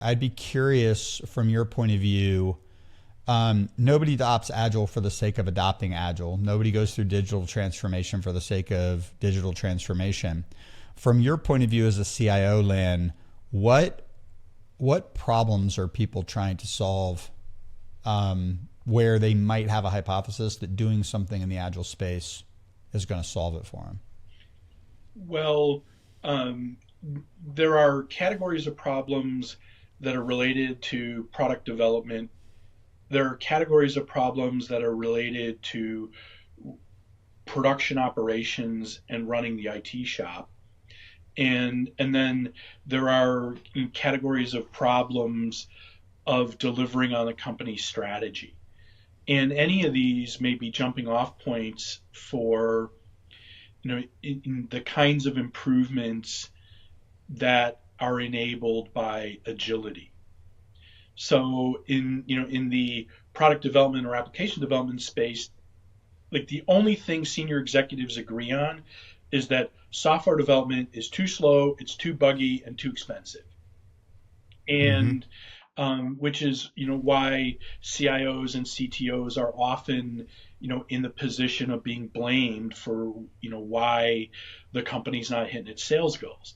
I'd be curious from your point of view. Nobody adopts Agile for the sake of adopting Agile. Nobody goes through digital transformation for the sake of digital transformation. From your point of view as a CIO, Lynn, what problems are people trying to solve where they might have a hypothesis that doing something in the Agile space is going to solve it for them? Well, um, there are categories of problems that are related to product development. There are categories of problems that are related to production operations and running the IT shop. And then there are categories of problems of delivering on a company's strategy. And any of these may be jumping off points for in the kinds of improvements that are enabled by agility. So in the product development or application development space, like the only thing senior executives agree on is that software development is too slow, it's too buggy, and too expensive. Mm-hmm. And which is why CIOs and CTOs are often in the position of being blamed for why the company's not hitting its sales goals.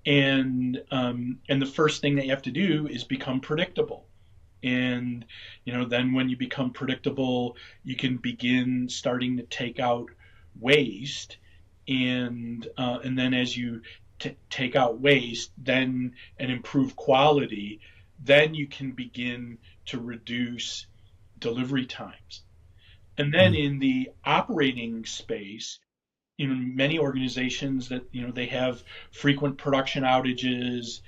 And the first thing they have to do is become predictable. And then when you become predictable, you can begin starting to take out waste. And then as you take out waste, then and improve quality, then you can begin to reduce delivery times. And then in the operating space, many organizations that they have frequent production outages,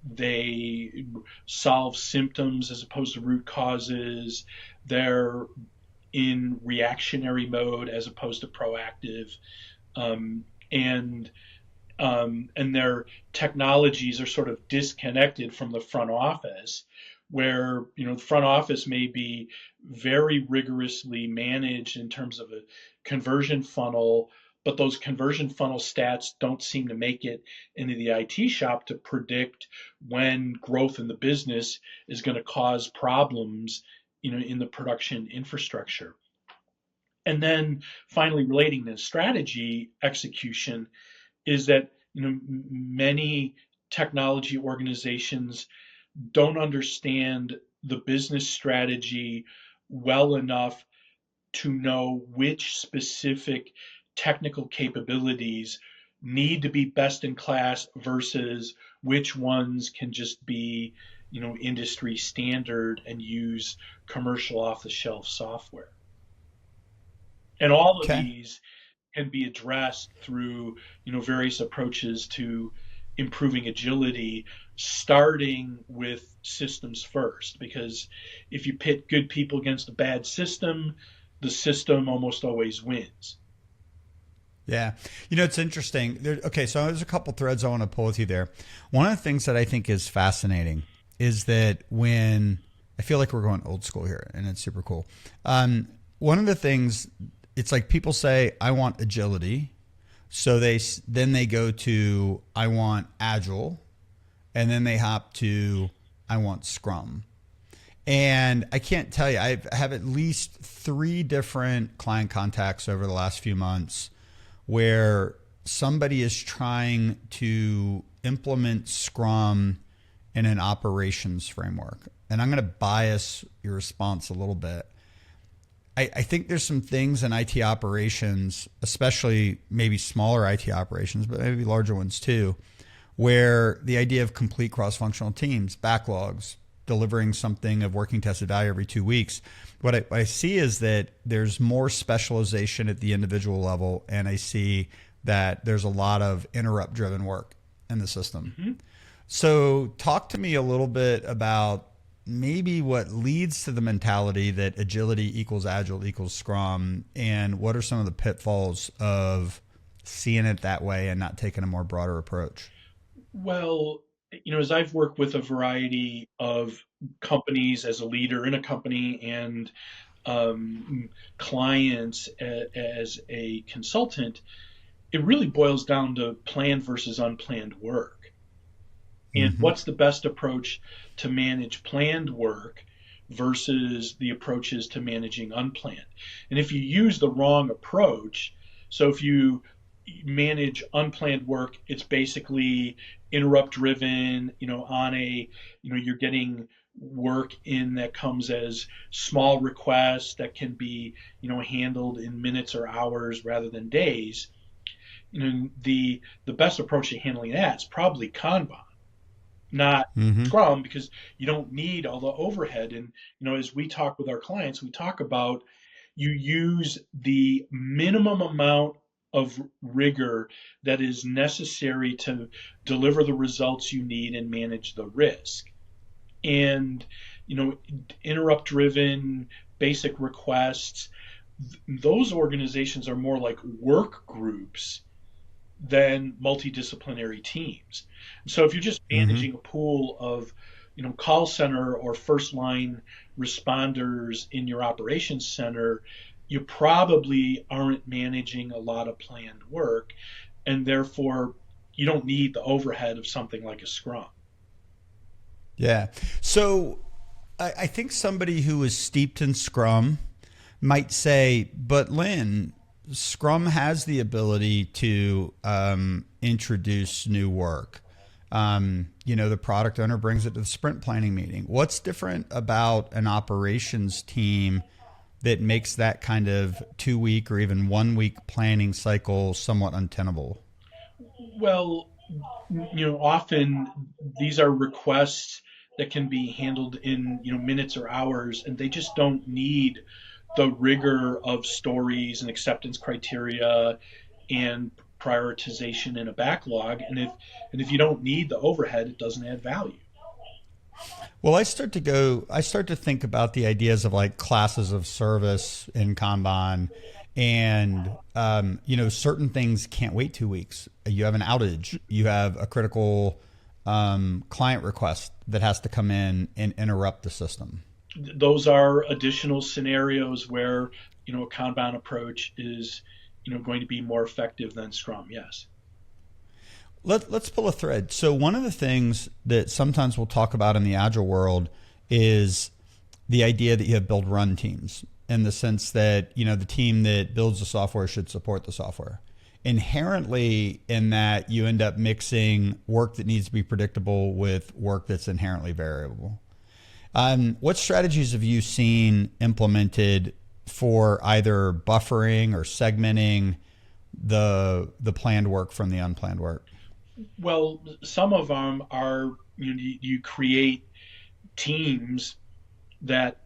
they solve symptoms as opposed to root causes, they're in reactionary mode as opposed to proactive, um, and and their technologies are sort of disconnected from the front office, where the front office may be very rigorously managed in terms of a conversion funnel, but those conversion funnel stats don't seem to make it into the IT shop to predict when growth in the business is going to cause problems in the production infrastructure. And then finally, relating to strategy execution, is that many technology organizations don't understand the business strategy well enough to know which specific technical capabilities need to be best in class versus which ones can just be industry standard and use commercial off the shelf software. And all of Okay. these can be addressed through various approaches to improving agility, starting with systems first, because if you pit good people against a bad system, the system almost always wins. Yeah. It's interesting. Okay, so there's a couple threads I want to pull with you there. One of the things that I think is fascinating is that when I feel like we're going old school here, and it's super cool. One of the things, it's like people say, I want agility. So then they go to, I want agile. And then they hop to, I want Scrum. And I can't tell you, I have at least three different client contacts over the last few months where somebody is trying to implement Scrum in an operations framework. And I'm going to bias your response a little bit. I think there's some things in IT operations, especially maybe smaller IT operations, but maybe larger ones too, where the idea of complete cross-functional teams, backlogs, delivering something of working tested value every 2 weeks. What I see is that there's more specialization at the individual level, and I see that there's a lot of interrupt driven work in the system. Mm-hmm. So talk to me a little bit about maybe what leads to the mentality that agility equals agile equals Scrum, and what are some of the pitfalls of seeing it that way and not taking a more broader approach? Well, as I've worked with a variety of companies as a leader in a company and clients as a consultant, it really boils down to planned versus unplanned work. and Hmm. what's the best approach to manage planned work versus the approaches to managing unplanned. And if you use the wrong approach, so if you manage unplanned work, it's basically interrupt driven, on you're getting work in that comes as small requests that can be, handled in minutes or hours rather than days. The best approach to handling that is probably Kanban, not Hmm. Scrum, because you don't need all the overhead. And as we talk with our clients, we talk about you use the minimum amount of rigor that is necessary to deliver the results you need and manage the risk. And you know, interrupt driven basic requests, those organizations are more like work groups than multidisciplinary teams. So if you're just Hmm. managing a pool of, call center or first line responders in your operations center, you probably aren't managing a lot of planned work, and therefore you don't need the overhead of something like a Scrum. Yeah. So I think somebody who is steeped in Scrum might say, but Lynn, Scrum has the ability to introduce new work. The product owner brings it to the sprint planning meeting. What's different about an operations team that makes that kind of 2 week or even 1 week planning cycle somewhat untenable? Well, often these are requests that can be handled in, minutes or hours, and they just don't need the rigor of stories and acceptance criteria and prioritization in a backlog. And if you don't need the overhead, it doesn't add value. Well, I start to think about the ideas of like classes of service in Kanban, and certain things can't wait 2 weeks. You have an outage, you have a critical client request that has to come in and interrupt the system. Those are additional scenarios where, a Kanban approach is, going to be more effective than Scrum. Yes. Let's pull a thread. So one of the things that sometimes we'll talk about in the agile world is the idea that you have build run teams, in the sense that the team that builds the software should support the software. Inherently, in that you end up mixing work that needs to be predictable with work that's inherently variable. What strategies have you seen implemented for either buffering or segmenting the planned work from the unplanned work? Well, some of them are, you create teams that,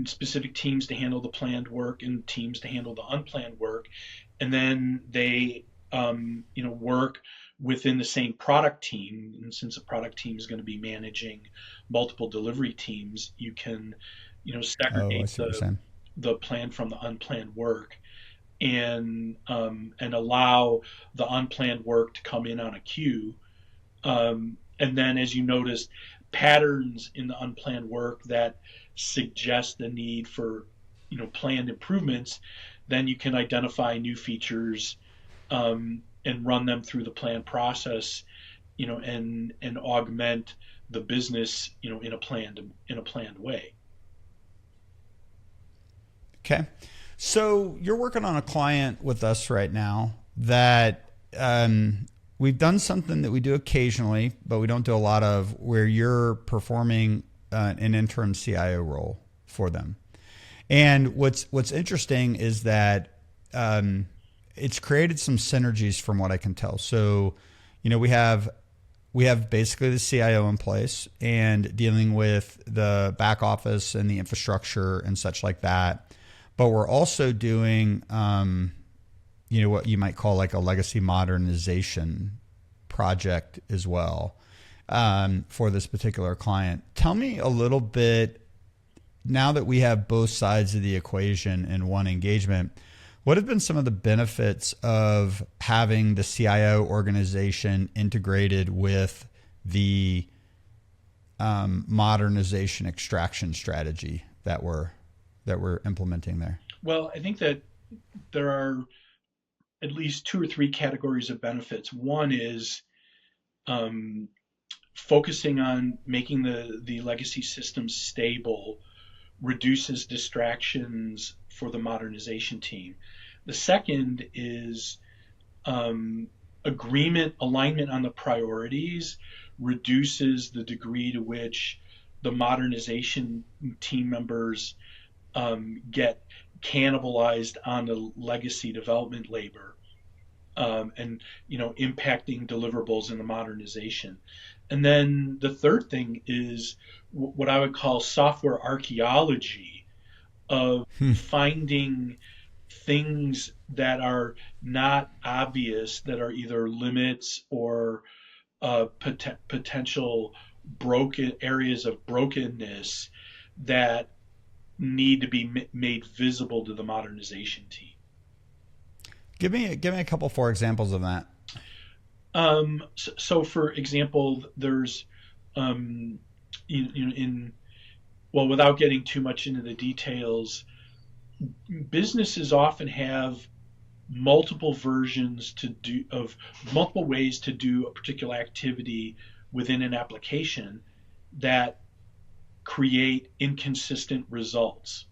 specific teams to handle the planned work and teams to handle the unplanned work, and then they, work within the same product team. And since the product team is going to be managing multiple delivery teams, you can, Oh, I segregate see what you're the saying. planned from the unplanned work, and allow the unplanned work to come in on a queue. And then, as you noticed, patterns in the unplanned work that suggest the need for, planned improvements, then you can identify new features, and run them through the planned process, and augment the business, in a planned way. Okay. So you're working on a client with us right now that we've done something that we do occasionally, but we don't do a lot of, where you're performing an interim CIO role for them. And what's interesting is that it's created some synergies from what I can tell. So, we have basically the CIO in place and dealing with the back office and the infrastructure and such like that. But we're also doing, what you might call like a legacy modernization project as well, for this particular client. Tell me a little bit, now that we have both sides of the equation in one engagement, what have been some of the benefits of having the CIO organization integrated with the modernization extraction strategy that we're implementing there? Well, I think that there are at least two or three categories of benefits. One is, focusing on making the legacy systems stable reduces distractions for the modernization team. The second is alignment on the priorities reduces the degree to which the modernization team members get cannibalized on the legacy development labor, and impacting deliverables in the modernization. And then the third thing is what I would call software archaeology, of finding things that are not obvious, that are either limits or potential broken areas of brokenness that need to be made visible to the modernization team. Give me a couple for examples of that. So, for example, there's in well, without getting too much into the details, businesses often have multiple versions to do of multiple ways to do a particular activity within an application that create inconsistent results.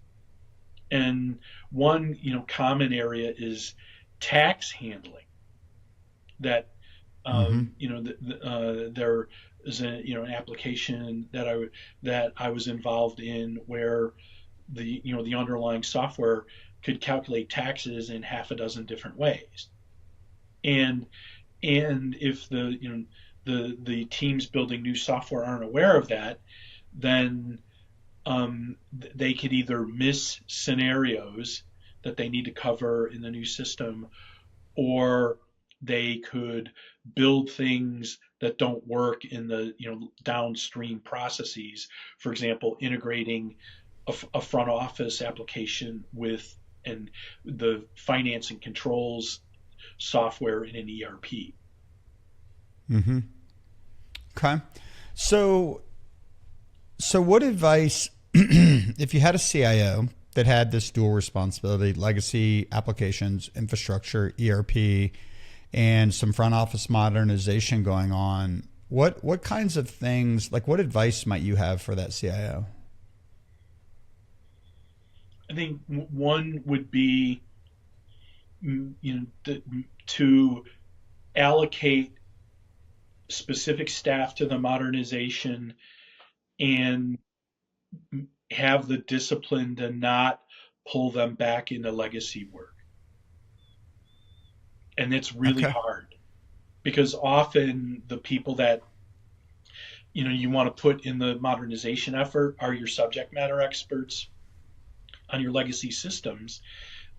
And one common area is tax handling. That Mm-hmm. there is an application that I was involved in where the underlying software could calculate taxes in half a dozen different ways. And if the teams building new software aren't aware of that, then they could either miss scenarios that they need to cover in the new system, or they could build things that don't work in the downstream processes. For example, integrating a front office application with and the finance and controls software in an ERP. Mm-hmm. Okay. So what advice, if you had a CIO that had this dual responsibility, legacy applications, infrastructure, ERP, and some front office modernization going on, what kinds of things, like what advice might you have for that CIO? I think one would be, to allocate specific staff to the modernization and have the discipline to not pull them back into legacy work. And it's really Okay. hard because often the people that you want to put in the modernization effort are your subject matter experts on your legacy systems,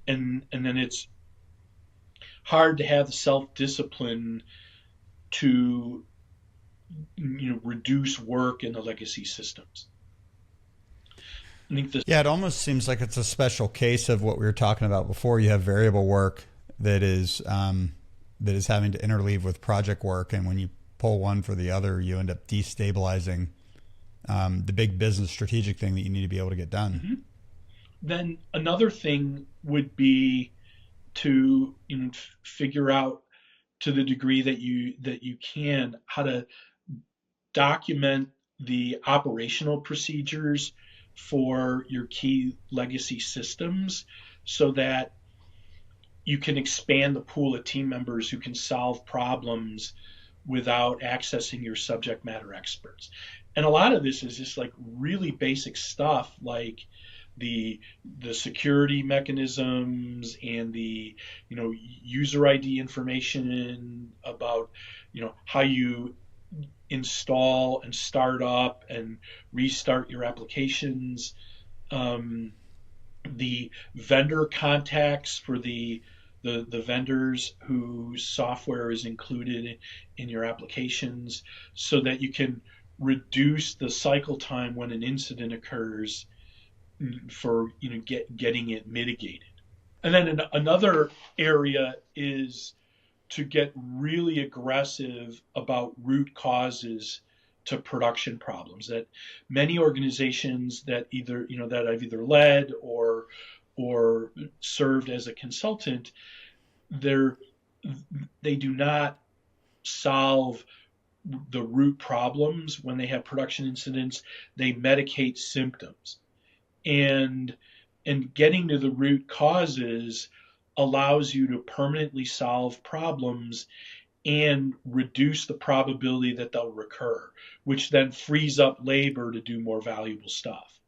and then it's hard to have the self discipline to reduce work in the legacy systems. I think this. Yeah, it almost seems like it's a special case of what we were talking about before. You have variable work that is having to interleave with project work, and when you pull one for the other, you end up destabilizing the big business strategic thing that you need to be able to get done. Mm-hmm. Then another thing would be to figure out, to the degree that you can, how to document the operational procedures for your key legacy systems, so that you can expand the pool of team members who can solve problems without accessing your subject matter experts. And a lot of this is just like really basic stuff, like the security mechanisms and the user ID information about how you install and start up and restart your applications, the vendor contacts for the vendors whose software is included in your applications, so that you can reduce the cycle time when an incident occurs for getting it mitigated. And then another area is to get really aggressive about root causes to production problems. That many organizations that I've either led or served as a consultant, they do not solve the root problems. When they have production incidents, they medicate symptoms. And getting to the root causes allows you to permanently solve problems and reduce the probability that they'll recur, which then frees up labor to do more valuable stuff.